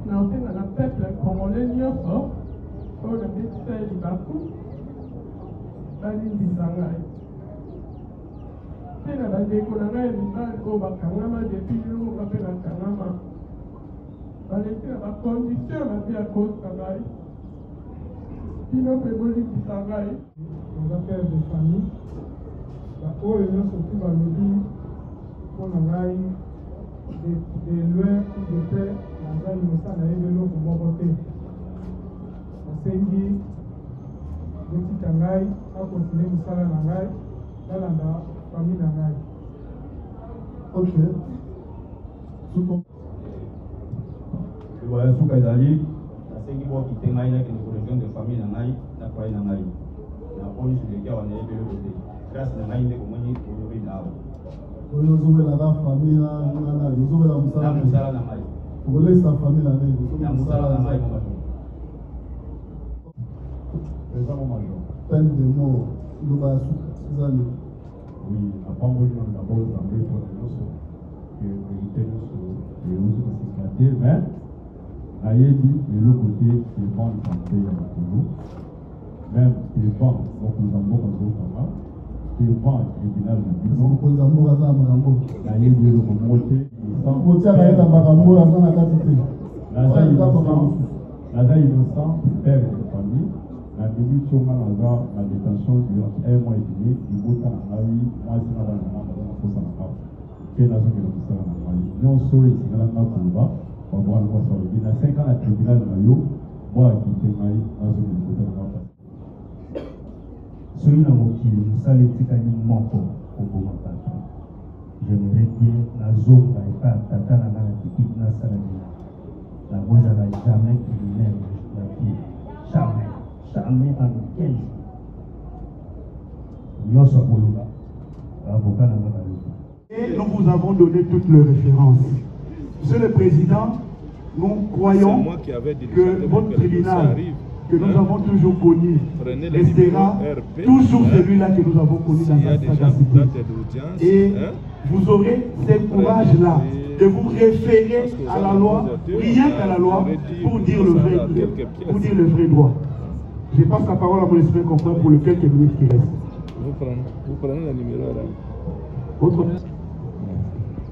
naotenga na peuple congolais nyonso oyo nabetisa libaku balindisa ngai mpe na bandeko na ngai mibali oyo bakangama depuis lelonga mpe nakangama baleki na bakondisio babi ya kosa ngai bino mpe bolindisa ngai oza père de famille oyo nyonso mpe balobi mpona ngai de loin ou de près naza libosa nayebi eloko moko te nasengi botika ngai akontinue mosala na ngai nalanda famille na ngai. Ok. Voilà, suka ezali nasengi bokite ngai nakende koregion de famille na ngai na kwai na ngai na oni suleki awa nayebi eloko te grâce na ngai nde komoni olobi na awa oyo ozobelaka famille na ozobela mosala na ngai okolesa famille na ngai na mosala na ngai peine de mort loba ya suka ezali oui apamboli na d'abord zambe mpona nyonso ke verité nyonso euzi kosekate mais nayebi eloko te devant nzambe ya likolo même devant mokonzi ya mboka azokanga devant tribunal na biso mokonzi ya mboka aza na makambo nayebi eloko moko te kotiaka ye na makambo aza na kati te naza innocent père de famille na minute oyo nga naza na détention durant 1 mois et demi libota na ngai mwasi na bana na baza na posa na ngai mpe nazongela kosala na ngai nyonso oyo esengala nga koloba babwana mwasi alobi na 5 ans na tribunal na yo boakite ngai nazongela kota na ngai soki na mokili mosala etikali moko koboma bato j'aimerais bien nazonga epai ya tata na ngai na tikiti nasala bina nakozala jamais criminel na vie jamais jamais en 15 nyonso akoloba avocat na ngai baloba. Et nous vous avons donné toutes les références. Monsieur le Président, nous croyons que votre tribunal que nous avons toujours connu restera toujours celui-là que nous avons connu dans sa sagacité. Et vous aurez ce courage-là de vous référer à la loi, rien qu'à la loi, pour dire le vrai droit. Je passe la parole à mon esprit comprend pour le quelques minutes qui restent. Vous prenez le numéro là. Autre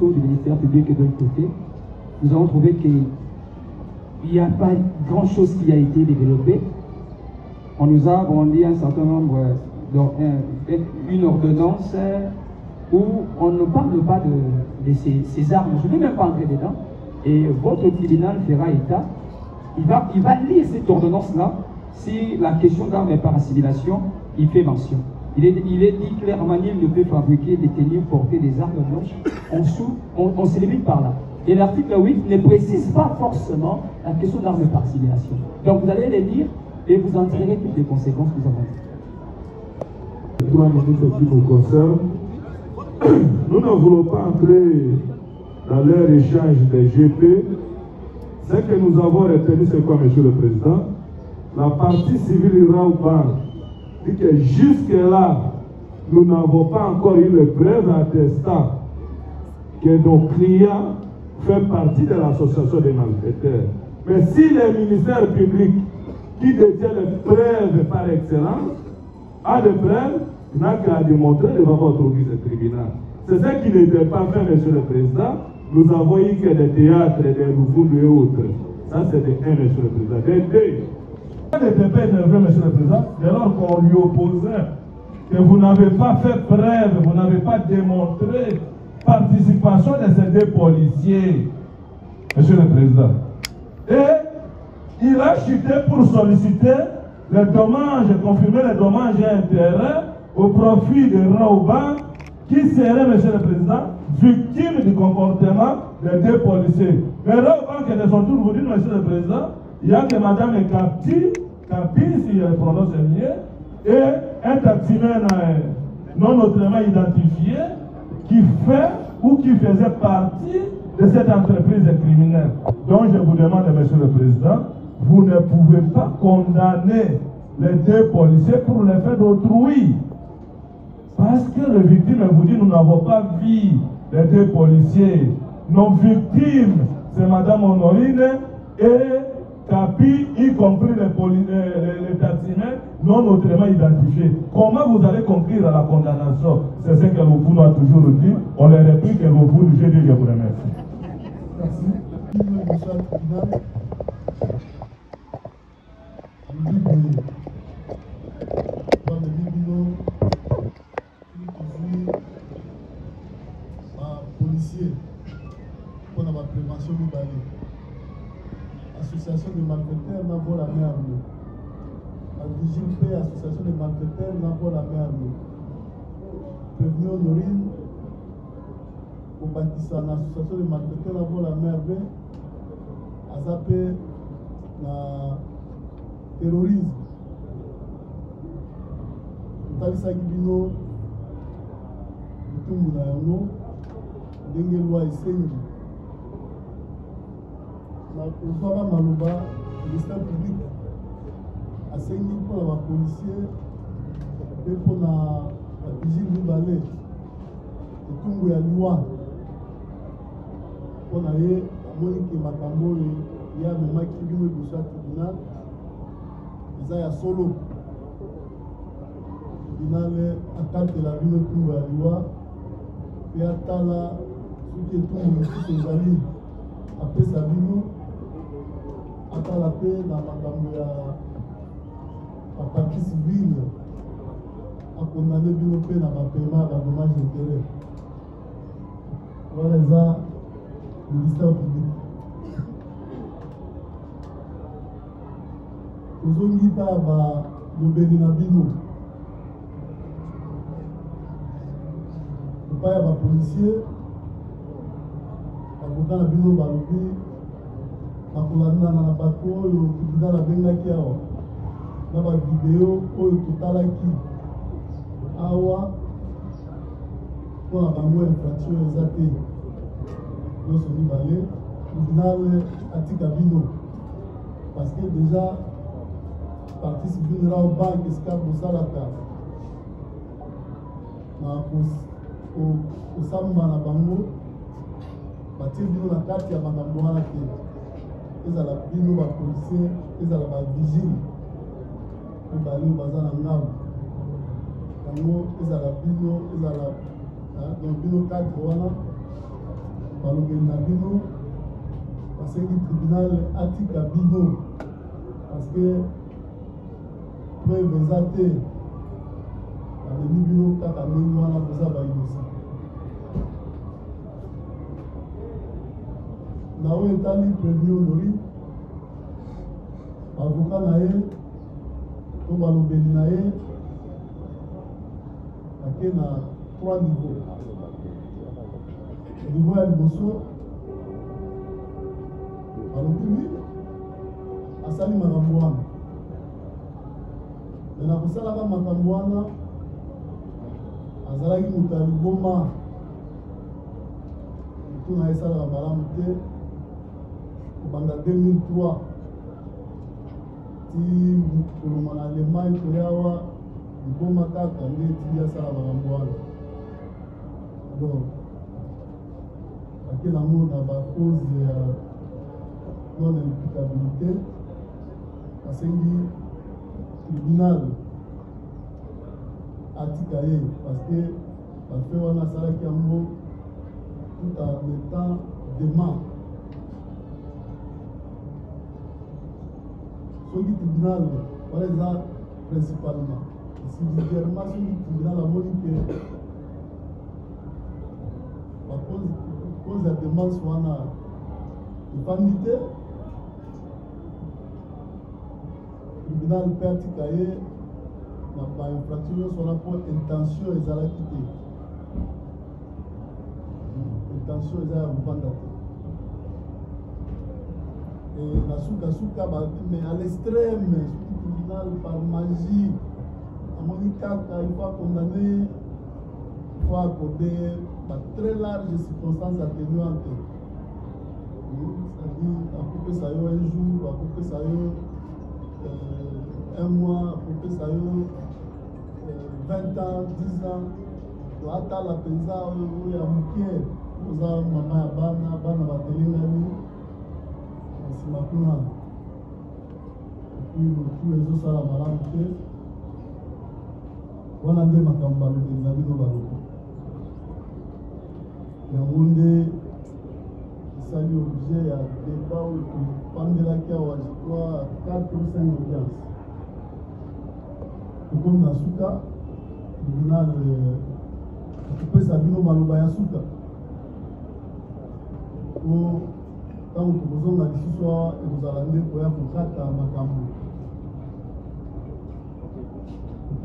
du ministère public de l'autre côté, nous avons trouvé qu'il n'y a pas grand-chose qui a été développé. On nous a brandi un certain nombre, une ordonnance où on ne parle pas de ces armes. Je ne vais même pas entrer dedans. Et votre tribunal fera état. Il va lire cette ordonnance-là si la question d'armes par assimilation, il fait mention. Il est dit clairement qu'il ne peut fabriquer, détenir, porter des armes blanches. On se limite par là. Et l'article 8 ne précise pas forcément la question d'armes par assimilation. Donc vous allez les lire et vous en tirerez toutes les conséquences que nous avons. 3 minutes qui nous concernent. Nous ne voulons pas entrer dans leur échange des GP. Ce que nous avons retenu, c'est quoi, Monsieur le Président? La partie civile Irauban dit que jusque-là, nous n'avons pas encore eu le preuve attestant que nos clients font partie de l'association des malfaiteurs. Mais si le ministère public, qui détient les preuves par excellence, a des preuves, il n'a qu'à démontrer devant votre tribunal. C'est ce qui n'était pas fait, Monsieur le Président. Nous avons eu que des théâtres, des Rouvoudou et autres. Ça, c'est de 1, Monsieur le Président. De 2. Il n'était pas énervé, Monsieur le Président, dès lors qu'on lui opposait que vous n'avez pas fait preuve, vous n'avez pas démontré participation de ces 2 policiers, Monsieur le Président. Et il a chuté pour solliciter les dommages, confirmer les dommages et intérêts au profit de Raouban, qui serait, Monsieur le Président, victime du comportement des 2 policiers. Mais Raouban, qui de son tour vous dit, Monsieur le Président, il y a que Madame Capi, si elle prononce mieux, et un taximan non autrement identifié qui fait ou qui faisait partie de cette entreprise criminelle. Donc je vous demande, Monsieur le Président, vous ne pouvez pas condamner les 2 policiers pour les faits d'autrui. Parce que le victime vous dit, nous n'avons pas vu les 2 policiers. Nos victimes, c'est Madame Honorine et Capi, y compris les taximens non autrement identifiés. Comment vous allez conclure à la condamnation? C'est ce que l'Ovoun a toujours dit. On les réplique et l'Ovoun, je dis, je vous remercie. Merci. Monsieur le tribunal, policier pour la prévention du balai. Association de malfaiteurs n'a pas la main armée. La vigile paix, association de malfaiteurs n'a pas la main armée. Prévenu Honorine, pour bâtisseur, l'association de malfaiteurs n'a pas la main armée. A zappé le terrorisme. Talisa Gibino, tout le monde ndenge loi esengi na kozwa maloba ministère public asengi mpona bapolisier mpe mpona bapigile mibale etumbu ya liwa mpona ye amoni ke makambo oyo ye amemaki bino liboso ya tribunal eza ya solo tribunal akatela bino etumbu ya liwa mpe atala soki etumbu mosusu ezali apesa bino atala mpe na makambo ya baparti civile akondane bino mpe na bapaiement ya badommage intérêt wana eza ministère public. Tozongi mpa ya balobeli na bino epai ya bapolisier avoka na bino balobi bakolandana na bato oyo tribunal abengaki awa na bavideo oyo totalaki awa mpona bango infraction eza te nyonso mibale tribunal atika bino parce que déjà partie civile rao banque esika bosalaka na kosamba na bango batie bino na kati ya makambo wana te ezala bino bapolisier ezala bavigile mibale oyo baza na ngambo yango ezala bino ezala donc bino cadre wana balobeli na bino basengi tribunal atika bino parce que preuve eza te bamemi bino kaka ndenge wana boza bainosa na oyo etali prévenu Honori bavoka na ye to balobeli na ye ake na 3 niveau. Niveau ya liboso balobi wi asali makambo wana me na kosalaka makambo wana azalaki moto ya liboma motu na ye esalaka malamu te kobanda 2003 ti kolonga na Allemagne koyawa liboma kaka nde etili asala makambo wana alors ake nango na bacause ya non implicabilité asengi tribunal atika ye parce que bafe wana asalaki yango tout en étant dément. Soki tribunal wana eza principalement subsidiairement soki tribunal amoni ke cause ya démence wana efandi te tribunal mpe atika ye na bainfraction nyonso wana mpo intention ezalaki te intention eza ya kovanda te na sukasuka mais à l'extrême soki tribunal par magie amoni kaka il faut condamner il faut accorder très large circonstances atténuantes c'est-à-dire akopesa yo un jour akopesa yo un mois akopesa yo 20 ans 10 ans to atala mpenza oyo ya mokie oza mama ya bana batelingani nsima kuna motu ezosala malamu te wana nde makambo balobeli na bino balobi yango nde esali objet ya débat oyo topandelaki awa jikwa 4 ou 5 audience tokomi na suka tribunal akopesa bino maloba ya suka po ntango tokozonga lisusu awa ekozala nde koya kokata makambo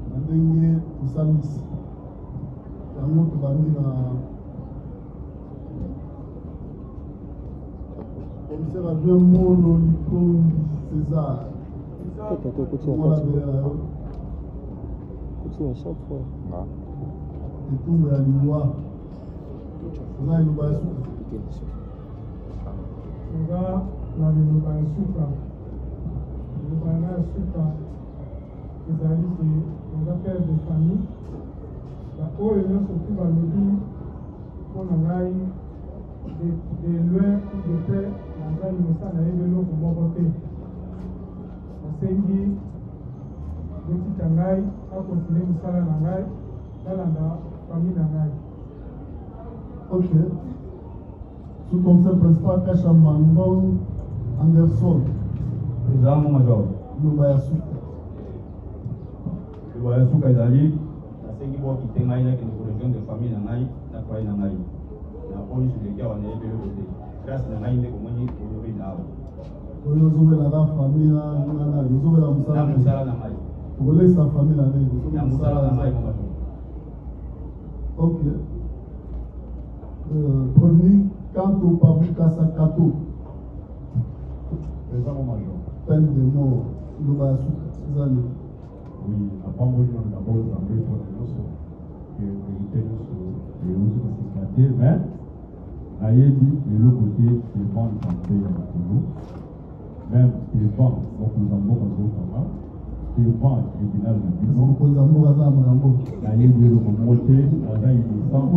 na ndenge tosalisi yango tobandi na commissaire adjoint Molo Likongi César etumbu ya liwa eza liloba ya suka eza na liloba ya suka liloba na ya suka ezali ke eza père de famille baoyo nyonso mpe balobi mpo na ngai de loin ou de près naza libosa nayebi eloko moko te nasengi botika ngai akontinue mosala na ngai nalanda famille na ngai. Ok. Sous-commissaire principal Kasha Mandong Anderson. Président mon major. Lubayasuka. Lubayasuka ezali nasengi bokite ngai nakende ko région de famille na ngai na kwai na ngai na oyo suleki awa nayebi eloko te grâce na ngai nde komoni oyobi na awa oyo ozobelaka famille na ozobela mosala na ngai okolesa famille na ngai na mosala na ngai mon major. Ok. Premier Kanto Pabukasa Kato. Président mon major. Peine de mort. Lubayasuka. Zani. Oui, avant moi, je vais d'abord vous amener pour les noces que vérité nous sommes mais ailleurs dit de l'autre côté, c'est bon de santé à Makolo. Même c'est bon, donc nous avons un autre travail. C'est bon, le tribunal de Bison. Nous avons un marambo. Ailleurs dit le communauté, la zaï innocent.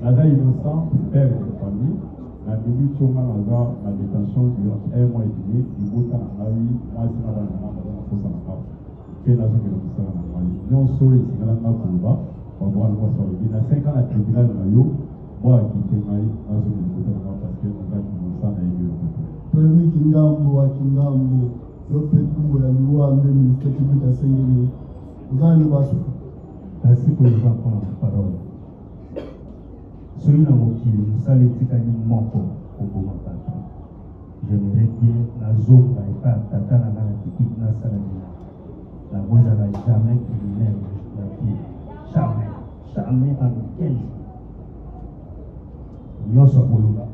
La zaï innocent, père de famille. La minute sur ma détention durant 1 mois et demi, il faut que la vie, moi, c'est ma maman, la force à la part. Que la zone de la Mali. Non, sur les signaux, on va voir le mois sur le bien. À 5 ans, la tribunal de Mayo, moi, qui était Mali, la zone de la parce que on va commencer à aider le peuple. Premier Kingambo, le pétou, la loi, le ministère public à Sénégal. Vous avez le basso. Merci pour les enfants de parole. Soki na mokili mosala etikali moko koboma bato j'aimerais bien nazonga epai ya tata na nga na tikiti nasala bina nakozala jamais criminel na vie jamais en 15 nyonso akoloba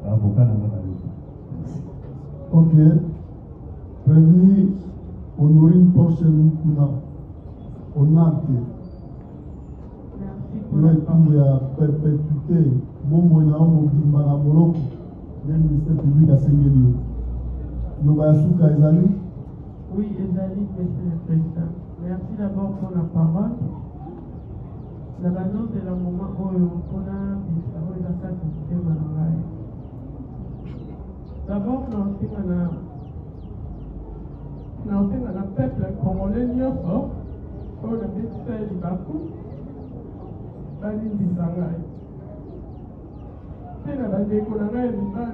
avoka na nga balobi. Ok. Prévenu Honorine Porchen Kuna Onate. Il y a perpétuité, bon, il y a un mobimba na boloko, le ministère public à Sengelio. Nous allons à Ezali. Oui, Ezali, monsieur le président. Merci d'abord pour la parole. La balance de la moment où on a dit la carte de Manaï. D'abord, nous avons un peuple congolais, pour le ministère du Bakou. Bali Bisangai. C'est la décollage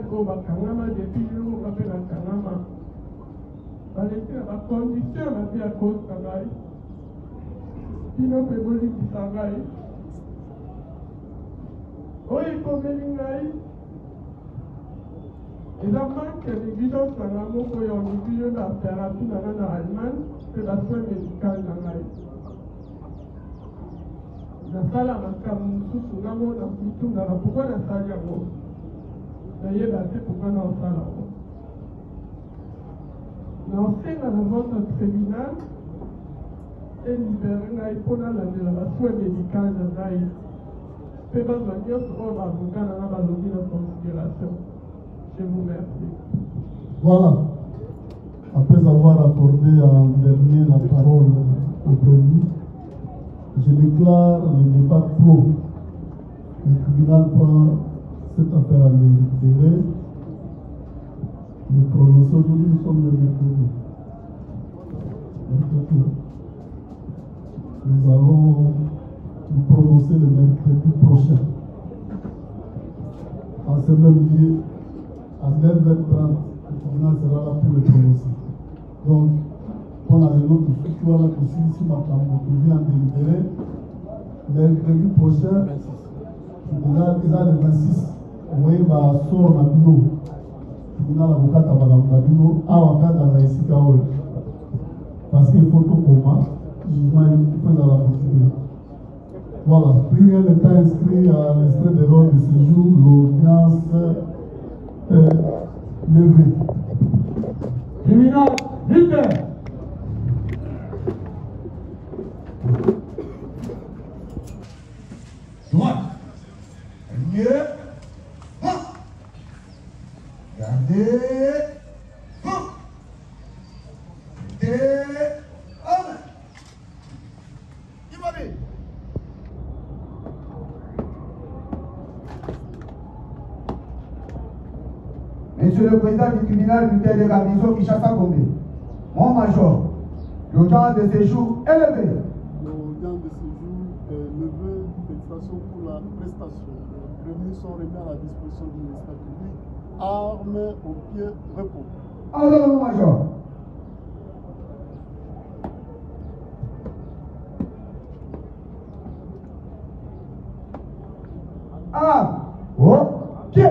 au Bakangama depuis le rappel à Kanama. Bali la condition la vie à cause de Kangai. Pino Peboli Bisangai. Oui, comme Lingai. Et la manque d'évidence dans l'amour pour y vivre la thérapie dans l'Allemagne, c'est la soin médicale dans l'Allemagne. Nasala makamu mususu namo na kutunga pourquoi nasali yango nayeba te pourquoi naosala yango naosenga na votre tribunal elibere ngai mpo nalandela basoin médical na ngai mpe bazwa nyonso oyo baavoka na nga balobi na considération. Je vous remercie. Voilà. Après avoir accordé en dernier la parole au premier, je déclare le débat clos. Le tribunal prend cette affaire a mérité de prononcer aujourd'hui, nous sommes le mercredi. Nous allons nous prononcer le mercredi prochain. En ce même lieu, à 9h30, le tribunal sera là pour le prononcer. Donc, on a le nom de ceux qui vont là aussi, si ma femme vient délibérer, mercredi prochain, le tribunal est le 26. Oui, va sort na bino. Le tribunal avocat va na bino, avocat dans la SIKAO. Parce qu'il faut tout comment, jugement il faut dans la procédure. Voilà, plus rien n'est inscrit à l'extrait de l'ordre de séjour, l'audience levée. Tribunal, libre. Droite. Mieux. Gardez. Monsieur le Président du tribunal militaire de garnison Kinshasa Gombe, mon major, l'audience de séjour est levée. L'audience de séjour est levée, félicitations pour la prestation. Les prévenus sont remis à la disposition du ministère public, armes au pied, repos. Alors, mon major. Armes au pied.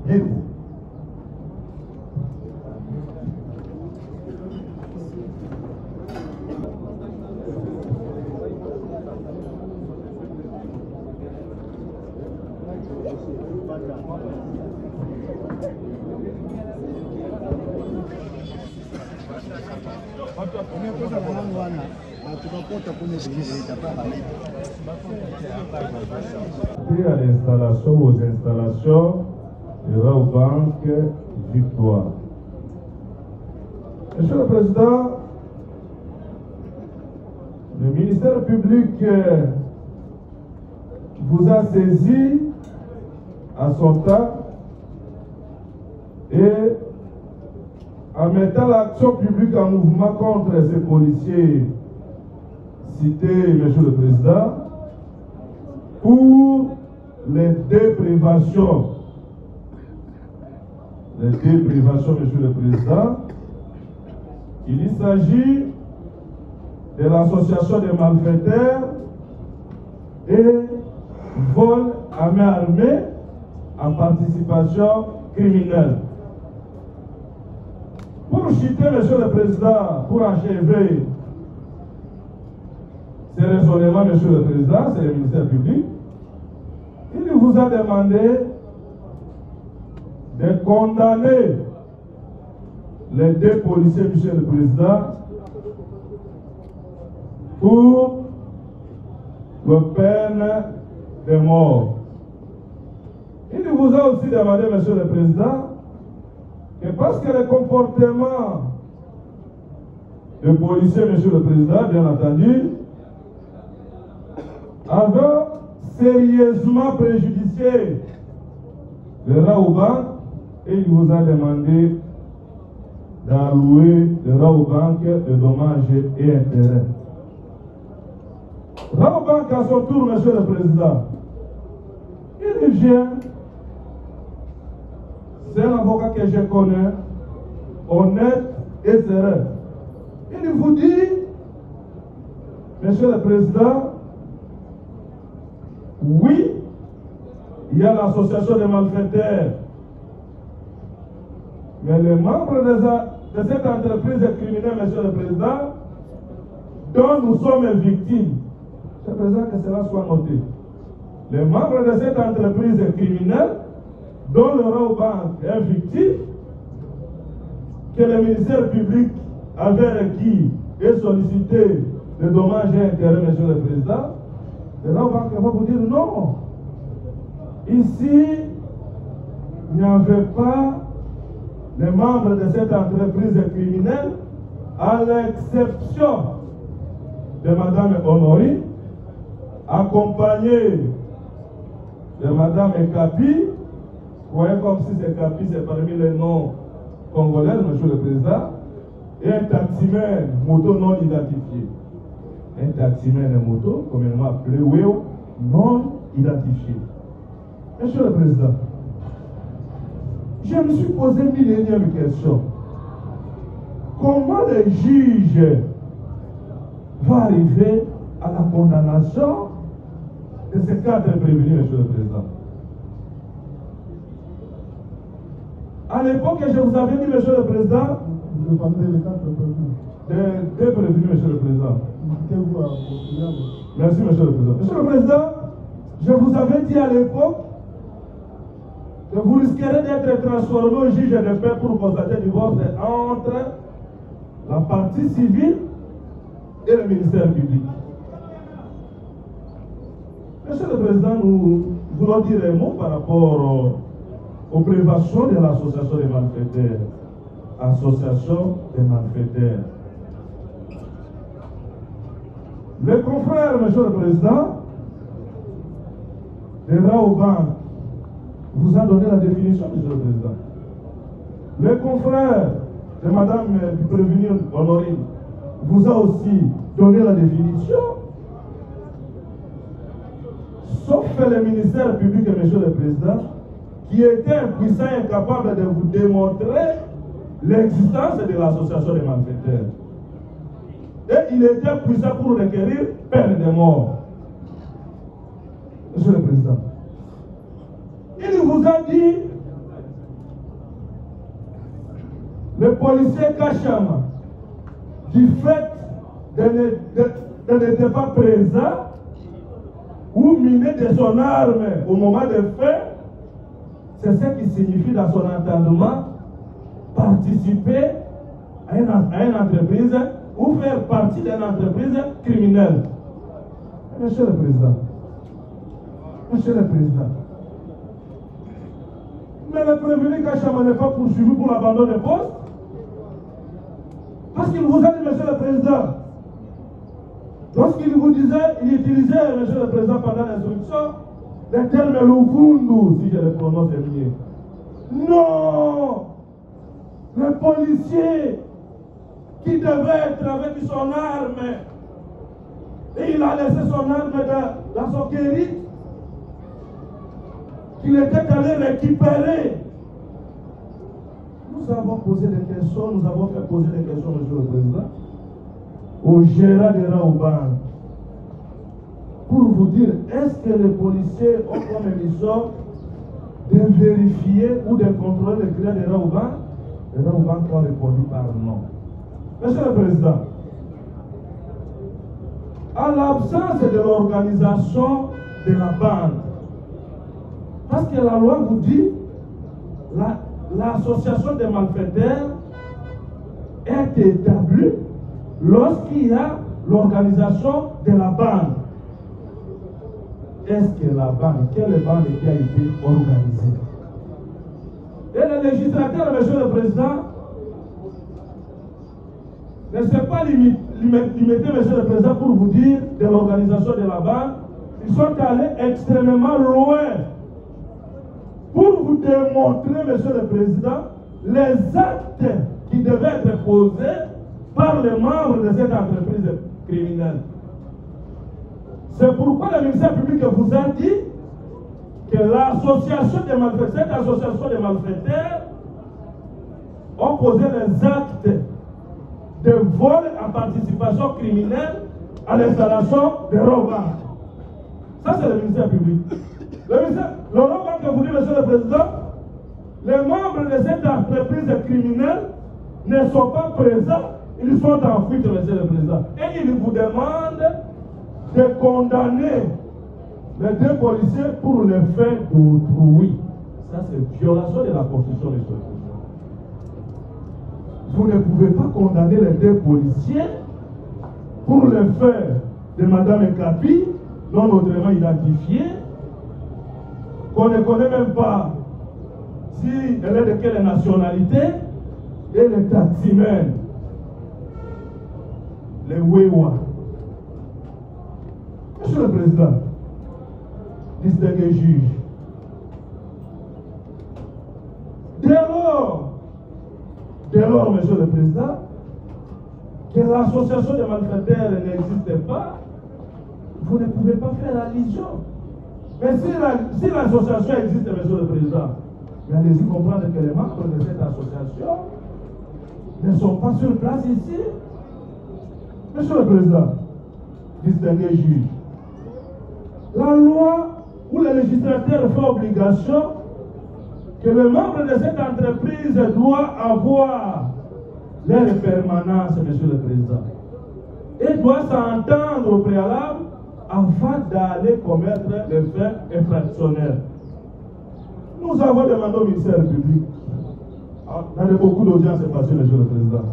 Libre. À l'installation, aux installations de Raobank Victoire. Monsieur le Président, le ministère public vous a saisi à son temps et en mettant l'action publique en mouvement contre ces policiers cités, Monsieur le Président, pour les déprévations. Les déprévations, Monsieur le Président, il s'agit de l'association des malfaiteurs et vol à main armée en participation criminelle. Pour citer, Monsieur le Président, pour achever ces raisonnements, Monsieur le Président, c'est le ministère public, il vous a demandé de condamner les deux policiers, Monsieur le Président, pour la peine de mort. Il vous a aussi demandé, Monsieur le Président, que parce que le comportement des policiers, Monsieur le Président, bien entendu, avait sérieusement préjudicié le Raobank, et il vous a demandé d'allouer le Raobank de dommages et intérêts. Raobank, à son tour, Monsieur le Président, il vient, c'est un avocat que je connais, honnête et serein. Il vous dit, Monsieur le Président, oui, il y a l'association des malfaiteurs, mais les membres de cette entreprise criminelle, Monsieur le Président, dont nous sommes victimes, c'est présent que cela soit noté. Les membres de cette entreprise criminelle, dont le Raobank est victime, que le ministère public avait requis et sollicité des dommages et intérêts, Monsieur le Président, le Raobank va vous dire non. Ici, il n'y avait pas les membres de cette entreprise criminelle, à l'exception de Madame Honorine, accompagnée de Madame Ekapi, voyez comme si c'est Kapi, c'est parmi les noms congolais, Monsieur le Président, et un taximène moto non identifié. Un taximène moto, communément appelé WEO, non identifié. Monsieur le Président, je me suis posé mille et une questions. Comment le juge va arriver à la condamnation de ces 4 prévenus, Monsieur le Président? À l'époque, je vous avais dit, Monsieur le Président, vous demandez les 4 prévenus. Deux prévenus, Monsieur le Président. Merci, Monsieur le Président. Monsieur le Président, je vous avais dit à l'époque que vous risquerez d'être transformé au juge de paix pour constater le divorce entre la partie civile et le ministère public. Monsieur le Président, nous voulons dire un mot par rapport aux privations de l'association des malfaiteurs. Association des malfaiteurs. Les confrères, Monsieur le Président, de Raoban vous a donné la définition, Monsieur le Président. Le confrère de Madame du prévenu Honorine vous a aussi donné la définition. Sauf le ministère public et Monsieur le Président, qui était impuissant et incapable de vous démontrer l'existence de l'association des malfaiteurs. Et il était puissant pour requérir peine de mort. Monsieur le Président, il vous a dit, le policier Kachama, du fait de n'être pas présent ou miné de son arme au moment des faits, c'est ce qui signifie dans son entendement participer à une entreprise ou faire partie d'une entreprise criminelle. Monsieur le Président, Monsieur le Président, mais le prévenu Kachama n'est pas poursuivi pour l'abandon de poste parce qu'il vous a dit, Monsieur le Président, lorsqu'il vous disait, il utilisait, Monsieur le Président, pendant l'instruction, le terme Luvundu, si je le prononce bien. Non! Le policier qui devait être avec son arme, et il a laissé son arme dans son guérite, qu'il était allé récupérer. Nous avons posé des questions, nous avons fait poser des questions, Monsieur le Président, au gérant de Raoban, pour vous dire, est-ce que les policiers ont comme mission de vérifier ou de contrôler le client de Raoban? Et Raoban qui a répondu par non. Monsieur le Président, à l'absence de l'organisation de la bande, parce que la loi vous dit, l'association des malfaiteurs est établie lorsqu'il y a l'organisation de la bande. Est-ce que la bande, quelle bande qui a été organisée? Et le législateur, Monsieur le Président, ne s'est pas limité, Monsieur le Président, pour vous dire de l'organisation de la bande. Ils sont allés extrêmement loin pour vous démontrer, Monsieur le Président, les actes qui devaient être posés par les membres de cette entreprise criminelle. C'est pourquoi le ministère public vous a dit que l'association des malfaiteurs, cette association des malfaiteurs, ont posé les actes de vol en participation criminelle à l'installation de Raoban. Ça, c'est le ministère public. Le Raoban que vous dites, Monsieur le Président, les membres de cette entreprise criminelle ne sont pas présents, ils sont en fuite, Monsieur le Président. Et ils vous demandent de condamner les 2 policiers pour le fait d'autrui. Ça, c'est violation de la Constitution, Monsieur le Président. Vous ne pouvez pas condamner les 2 policiers pour le fait de Madame Ekapi, non autrement identifiée, qu'on ne connaît même pas si elle est de quelle nationalité, et les taximens, les Wewa. Monsieur le Président, distingué juge, Dès lors, Monsieur le Président, que l'association des malfaiteurs n'existe pas, vous ne pouvez pas faire allusion. Mais si l'association existe, Monsieur le Président, mais allez-y comprendre que les membres de cette association ne sont pas sur place ici. Monsieur le Président, distingué juge, la loi où le législateur fait obligation que le membre de cette entreprise doit avoir leur permanence, Monsieur le Président, et doit s'entendre au préalable avant d'aller commettre les faits infractionnels. Nous avons demandé au ministère public, dans beaucoup d'audiences passées, Monsieur le Président,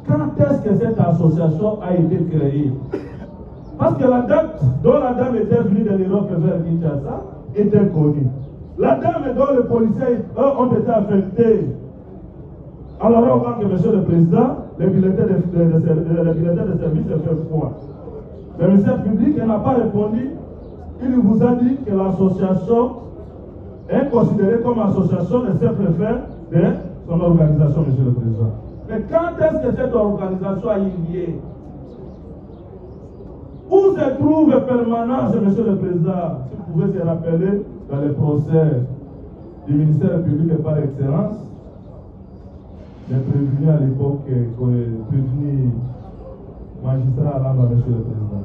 quand est-ce que cette association a été créée? Parce que la date dont la dame était venue de l'Europe vers Kinshasa était connue. La dame dont les policiers ont été affectés. Alors on voit que, Monsieur le Président, les bulletins de service se fait foi. Le ministère public n'a pas répondu. Il vous a dit que l'association est considérée comme association de simple fait de son organisation, Monsieur le Président. Mais quand est-ce que cette organisation a eu lieu? Où se trouve permanence, Monsieur le Président? Si vous pouvez se rappeler dans les procès du ministère public et par excellence, les prévenus à l'époque, prévenus magistrats à l'âme, Monsieur le Président.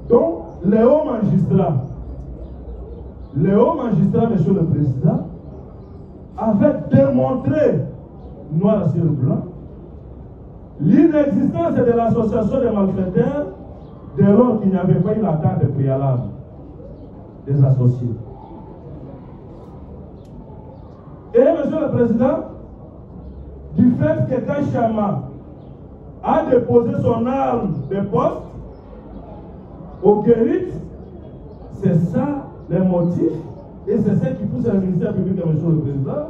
Donc, les hauts magistrats, Monsieur le Président, avaient démontré, noir sur blanc, l'inexistence de l'association des malfaiteurs dès lors qu'il n'y avait pas eu l'attente préalable des associés. Et Monsieur le Président, du fait que Kachama a déposé son arme de poste au Guérit, c'est ça les motifs et c'est ce qui pousse le ministère public de Monsieur le Président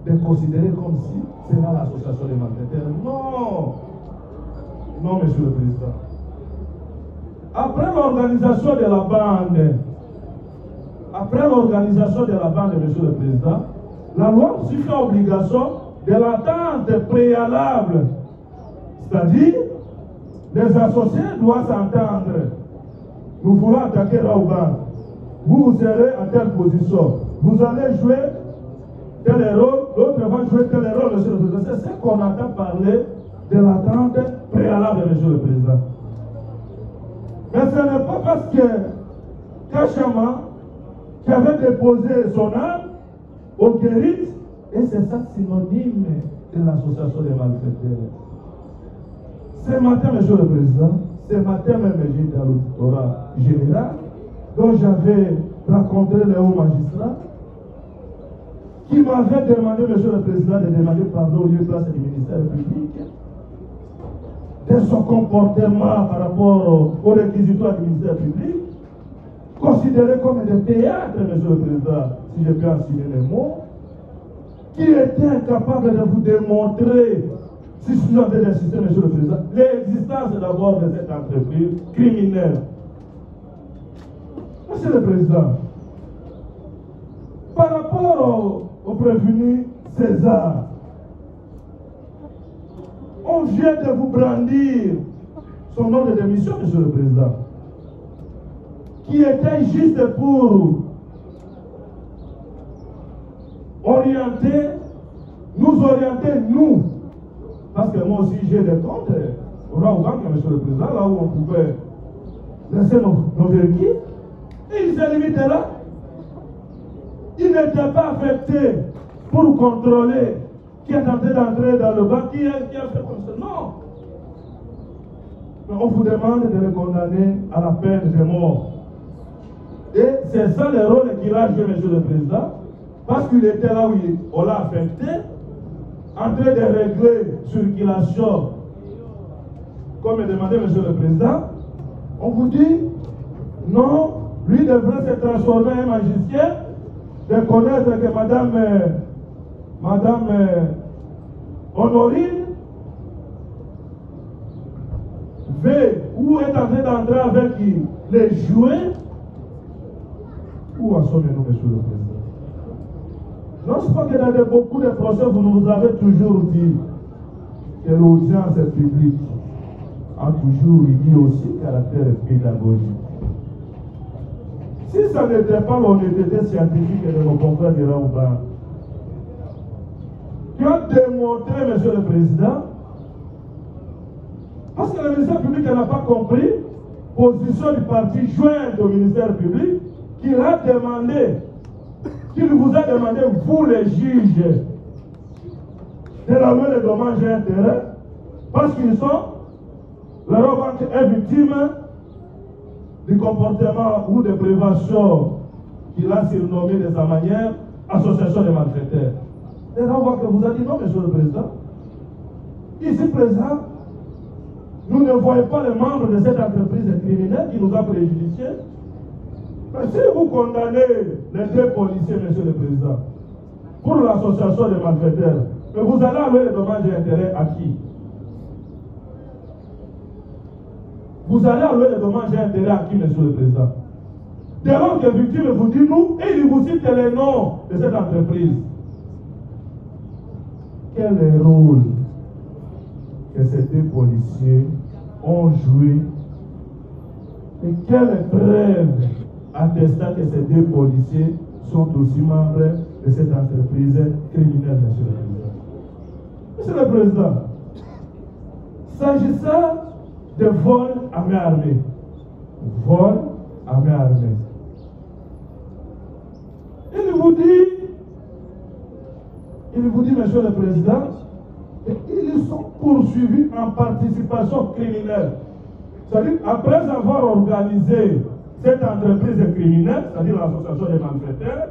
de considérer comme si c'est là l'association des malfaiteurs. Non! Non, Monsieur le Président. Après l'organisation de la bande, Monsieur le Président, la loi aussi fait obligation de l'attente préalable. C'est-à-dire, les associés doivent s'entendre. Nous voulons attaquer Raouban. Vous serez à telle position. Vous allez jouer tel rôle, l'autre va jouer tel rôle, Monsieur le Président. C'est ce qu'on entend parler de l'attente préalable, Monsieur le Président. Mais ce n'est pas parce que Kachama, qui avait déposé son âme au Guérit, et c'est ça synonyme de l'association des malfaiteurs. Ce matin, Monsieur le Président, ce matin même, j'étais à l'auditorat général, dont j'avais rencontré les hauts magistrats, qui m'avaient demandé, Monsieur le Président, de demander pardon au lieu de place du ministère public, de son comportement par rapport aux réquisitoires du ministère public, considéré comme des théâtres, Monsieur le Président, si je peux en signer les mots, qui était incapable de vous démontrer, si vous avez insisté, Monsieur le Président, l'existence d'abord de cette entreprise criminelle. Monsieur le Président, par rapport au prévenu César, on vient de vous brandir son ordre de démission, Monsieur le Président, qui était juste pour nous orienter, nous. Parce que moi aussi, j'ai des comptes au Raouban, Monsieur le Président, là où on pouvait laisser nos véhicules. Et il se limite là. Il n'était pas affecté pour contrôler qui est tenté d'entrer dans le banc, qui a fait comme ça. Non. Mais on vous demande de le condamner à la peine de mort. Et c'est ça le rôle qu'il a joué, Monsieur le Président, parce qu'il était là où on l'a affecté, en train de régler circulation, comme est demandé, Monsieur le Président. On vous dit, non, lui devrait se transformer en magicien, de connaître que Madame Honorine veut ou est en train d'entrer avec les jouets. Où en sommes-nous, Monsieur le Président? Non, je crois que dans beaucoup de procès, vous nous avez toujours dit que l'audience publique a toujours eu aussi caractère pédagogique. Si ça n'était pas l'honnêteté scientifique de nos confrères de Raouba, qui ont démontré, Monsieur le Président, parce que le ministère public n'a pas compris, position du parti joint au ministère public, qu'il a demandé, qu'il vous a demandé, vous les juges, de l'avouer les dommages et intérêts, parce qu'ils sont, la banque est victime du comportement ou de prévention qu'il a surnommé de sa manière association de malfaiteurs. Et la banque vous a dit non, Monsieur le Président. Ici présent, nous ne voyons pas les membres de cette entreprise criminelle qui nous a préjudiciés. Mais si vous condamnez les deux policiers, Monsieur le Président, pour l'association des malfaiteurs, mais vous allez allouer les dommages et intérêts à qui? Vous allez allouer les dommages et intérêts à qui, Monsieur le Président? Dès lors que victime vous dit nous, et il vous cite les noms de cette entreprise. Quel est le rôle que ces deux policiers ont joué et quelle preuve attestant que ces deux policiers sont aussi membres de cette entreprise criminelle, Monsieur le Président? Monsieur le Président, s'agissant de vol à main armée, vol à main armée, il vous dit, Monsieur le Président, qu'ils sont poursuivis en participation criminelle. C'est-à-dire, après avoir organisé cette entreprise criminelle, c'est-à-dire l'association des malfaiteurs,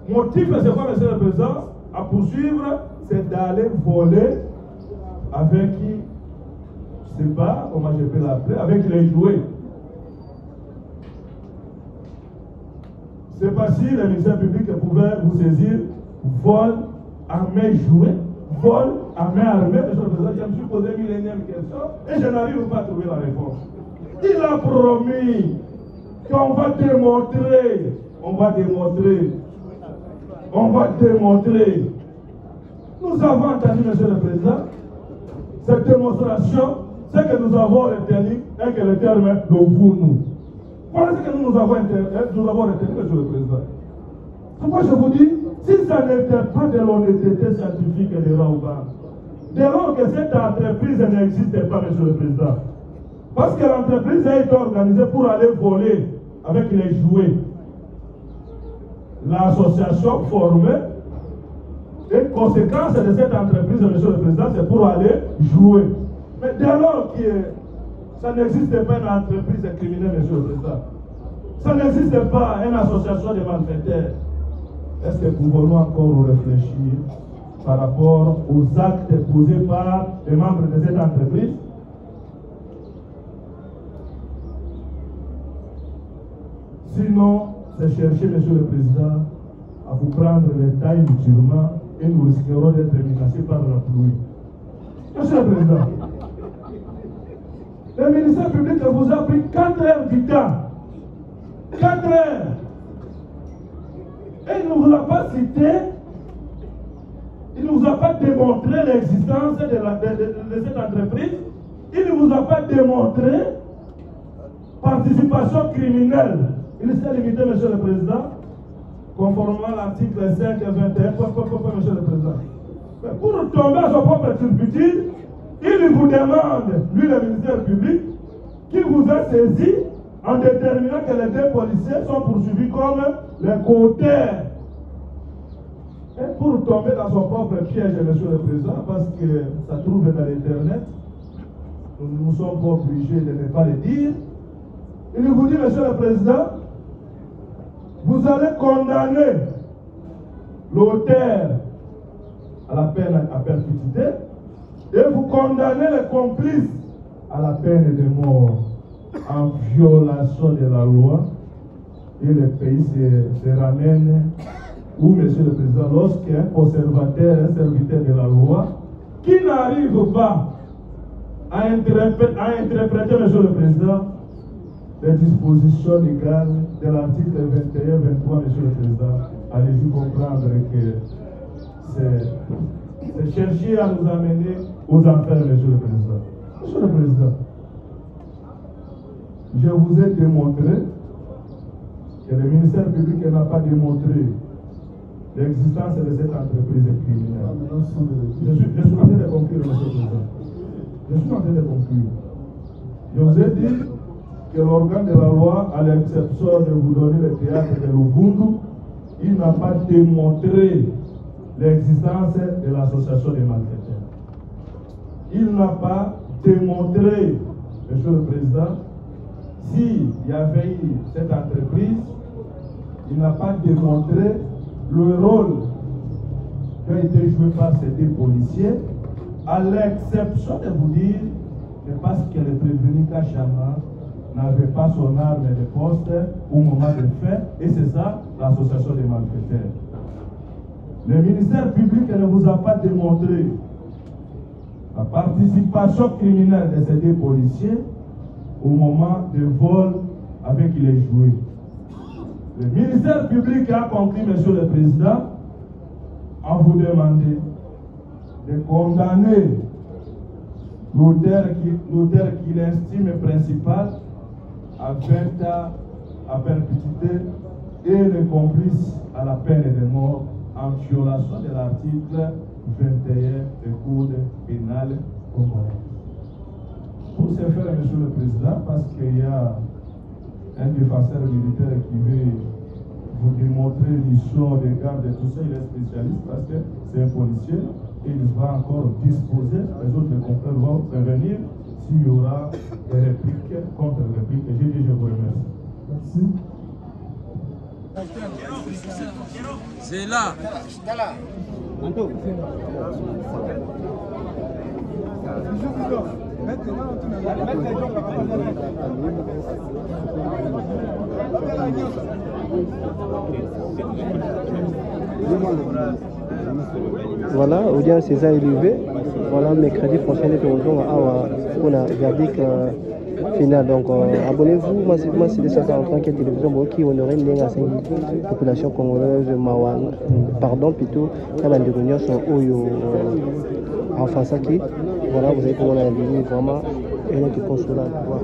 motif de ce quoi, Monsieur le Président, à poursuivre, c'est d'aller voler avec qui, je ne sais pas comment je peux l'appeler, avec les jouets. C'est pas si le ministère public pouvait vous saisir vol à main jouée, vol à main armée. Monsieur le Président, je me suis posé 1000e question et je n'arrive pas à trouver la réponse. Il a promis qu'on va démontrer, Nous avons entendu, Monsieur le Président, cette démonstration, c'est que nous avons retenu et que le terme est de vous. Voilà ce que nous avons retenu, Monsieur le Président. Pourquoi je vous dis, si ça n'était pas de l'honnêteté scientifique de Raouba, dès lors que cette entreprise n'existait pas, Monsieur le Président, parce que l'entreprise a été organisée pour aller voler avec les jouets, l'association formée, et conséquence de cette entreprise, Monsieur le Président, c'est pour aller jouer. Mais dès lors que ça n'existe pas une entreprise criminelle, Monsieur le Président, ça n'existe pas une association de malfaiteurs, est-ce que pouvons-nous encore réfléchir par rapport aux actes posés par les membres de cette entreprise? Sinon, c'est chercher, Monsieur le Président, à vous prendre les tailles mutuellement et nous risquerons d'être menacés par la pluie. Monsieur le Président, le ministère public vous a pris 4 heures du temps. 4 heures. Et il ne vous a pas cité, il ne vous a pas démontré l'existence de cette entreprise, il ne vous a pas démontré participation criminelle. Il s'est limité, Monsieur le Président, conformément à l'article 5 et 21, Monsieur le Président. Mais pour tomber à son propre turpitude, il vous demande, lui le ministère public, qui vous a saisi en déterminant que les deux policiers sont poursuivis comme les co-auteurs. Et pour tomber dans son propre piège, Monsieur le Président, parce que ça trouve dans l'Internet, nous ne sommes pas obligés de ne pas le dire, il vous dit, Monsieur le Président, vous allez condamner l'auteur à la peine à perpétuité et vous condamnez les complices à la peine de mort en violation de la loi, et le pays se ramène où, Monsieur le Président, lorsqu'un conservateur, un serviteur de la loi, qui n'arrive pas à interpréter, Monsieur le Président, les dispositions légales de l'article 21-23, Monsieur le Président, allez-y comprendre que c'est chercher à nous amener aux affaires, Monsieur le Président. Monsieur le Président, je vous ai démontré que le ministère public n'a pas démontré l'existence de cette entreprise criminelle. Je suis en train de conclure, Monsieur le Président. Je suis en train de conclure. Je vous ai dit que l'organe de la loi, à l'exception de vous donner le théâtre de Lubundu, il n'a pas démontré l'existence de l'association des malfaiteurs. Il n'a pas démontré, Monsieur le Président, s'il y avait eu cette entreprise, il n'a pas démontré le rôle qui a été joué par ces deux policiers, à l'exception de vous dire que parce que le prévenu Kachama n'avait pas son arme de poste au moment des faits, et c'est ça l'association des malfaiteurs. Le ministère public ne vous a pas démontré la participation criminelle de ces deux policiers au moment du vol avec les jouets. Le ministère public a compris, Monsieur le Président, en vous demandant de condamner l'auteur qu'il estime principal à 20 ans à perpétuité et le complice à la peine de mort en violation de l'article 21 du Code pénal congolais. Pour ce faire, Monsieur le Président, parce qu'il y a un défenseur militaire qui veut vous démontrer l'histoire des gardes et tout ça, il est spécialiste parce que c'est un policier et il va encore disposer, les autres confrères vont revenir s'il y aura des répliques, contre-répliques. Et j'ai dit, je vous remercie. Merci. C'est là. Voilà, audience est élevée. Voilà, mercredi prochain, on a verdict final. Donc, abonnez-vous massivement sur les 143 qui est télévision qui honorait la population congolaise, pardon, plutôt, quand la réunion sont en face qui. Voilà, vous avez comment on a vu vraiment et là qui consolable. Voilà.